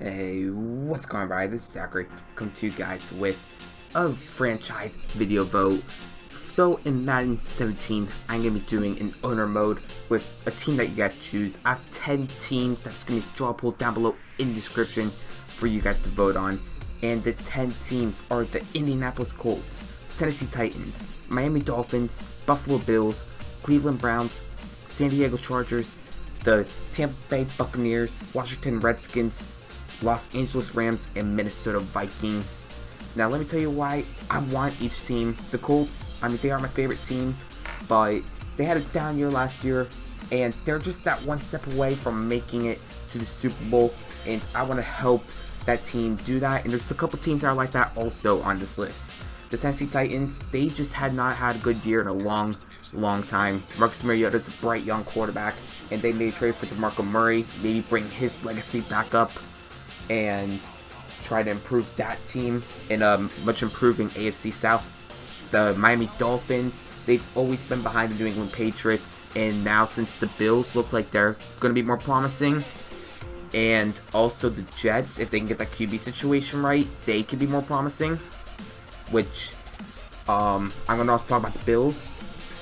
Hey, what's going on, everybody? This is Zachary. Come to you guys with a franchise video vote. So in Madden 17, I'm going to be doing an owner mode with a team that you guys choose. I have 10 teams that's going to be straw polled down below in the description for you guys to vote on. And the 10 teams are the Indianapolis Colts, Tennessee Titans, Miami Dolphins, Buffalo Bills, Cleveland Browns, San Diego Chargers, the Tampa Bay Buccaneers, Washington Redskins, Los Angeles Rams, and Minnesota Vikings. Now let me tell you why I want each team. The Colts, they are my favorite team, but they had a down year last year, and they're just that one step away from making it to the Super Bowl, and I want to help that team do that. And there's a couple teams that are like that also on this list. The Tennessee Titans, they just had not had a good year in a long time. Marcus Mariota's a bright young quarterback, and they made a trade for DeMarco Murray, maybe bring his legacy back up and try to improve that team in a much improving AFC South. The Miami Dolphins, they've always been behind the New England Patriots, and now since the Bills look like they're going to be more promising, and also the Jets, if they can get that QB situation right, they could be more promising, which I'm going to also talk about the Bills.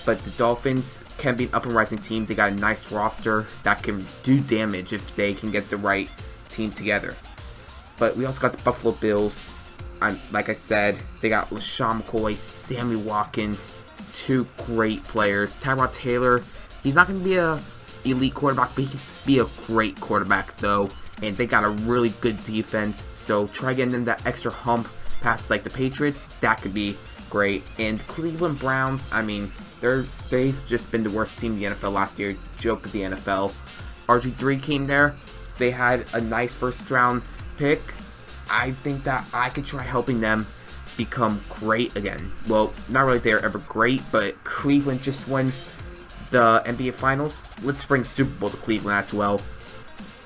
But the Dolphins can be an up and rising team. They got a nice roster that can do damage if they can get the right team together. But we also got the Buffalo Bills. Like I said, they got LaShawn McCoy, Sammy Watkins, two great players. Tyrod Taylor, he's not going to be a elite quarterback, but he can be a great quarterback though. And they got a really good defense. So try getting them that extra hump past like the Patriots. That could be great. And Cleveland Browns, they've just been the worst team in the NFL last year. Joke of the NFL. RG3 came there. They had a nice first round pick. I think that I could try helping them become great again. Well, not really they're ever great, but Cleveland just won the NBA Finals. Let's bring Super Bowl to Cleveland as well.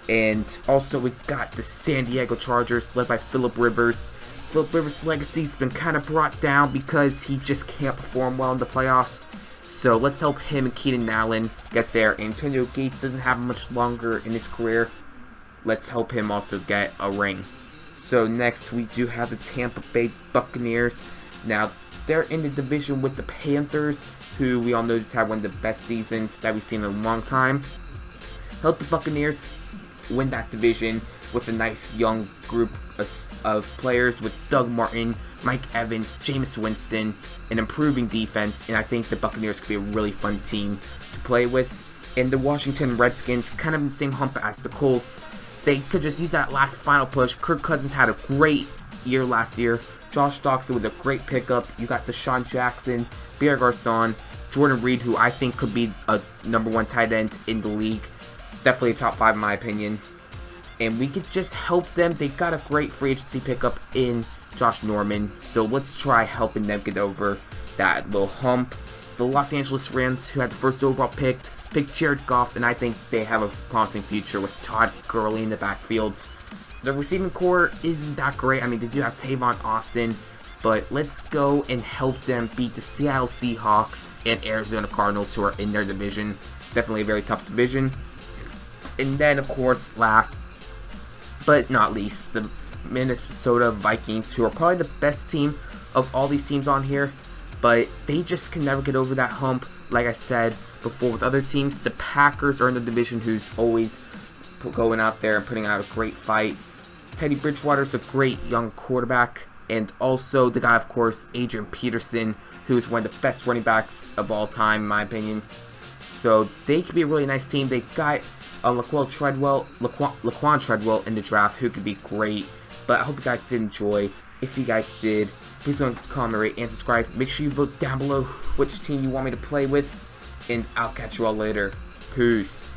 And also we got the San Diego Chargers led by Phillip Rivers. Phillip Rivers' legacy's been kind of brought down because he just can't perform well in the playoffs. So let's help him and Keenan Allen get there. Antonio Gates doesn't have much longer in his career. Let's help him also get a ring. So next we do have the Tampa Bay Buccaneers. Now they're in the division with the Panthers, who we all know just had one of the best seasons that we've seen in a long time. Help the Buccaneers win that division with a nice young group of players with Doug Martin, Mike Evans, Jameis Winston, an improving defense, and I think the Buccaneers could be a really fun team to play with. And the Washington Redskins, kind of in the same hump as the Colts. They could just use that last final push. Kirk Cousins had a great year last year. Josh Doxson was a great pickup. You got Deshaun Jackson, Pierre Garçon, Jordan Reed, who I think could be a #1 tight end in the league. Definitely a top 5 in my opinion. And we could just help them. They got a great free agency pickup in Josh Norman. So let's try helping them get over that little hump. The Los Angeles Rams, who had the first overall picked Jared Goff, and I think they have a promising future with Todd Gurley in the backfield. The receiving core isn't that great. They do have Tavon Austin, but let's go and help them beat the Seattle Seahawks and Arizona Cardinals, who are in their division. Definitely a very tough division. And then, of course, last but not least, the Minnesota Vikings, who are probably the best team of all these teams on here, but they just can never get over that hump. Like I said before with other teams, the Packers are in the division, who's always going out there and putting out a great fight. Teddy Bridgewater's a great young quarterback, and also the guy, of course, Adrian Peterson, who's one of the best running backs of all time, in my opinion. So they could be a really nice team. They got Laquan Treadwell in the draft, who could be great. But I hope you guys did enjoy. If you guys did, please don't comment, rate, and subscribe. Make sure you vote down below which team you want me to play with, and I'll catch you all later. Peace.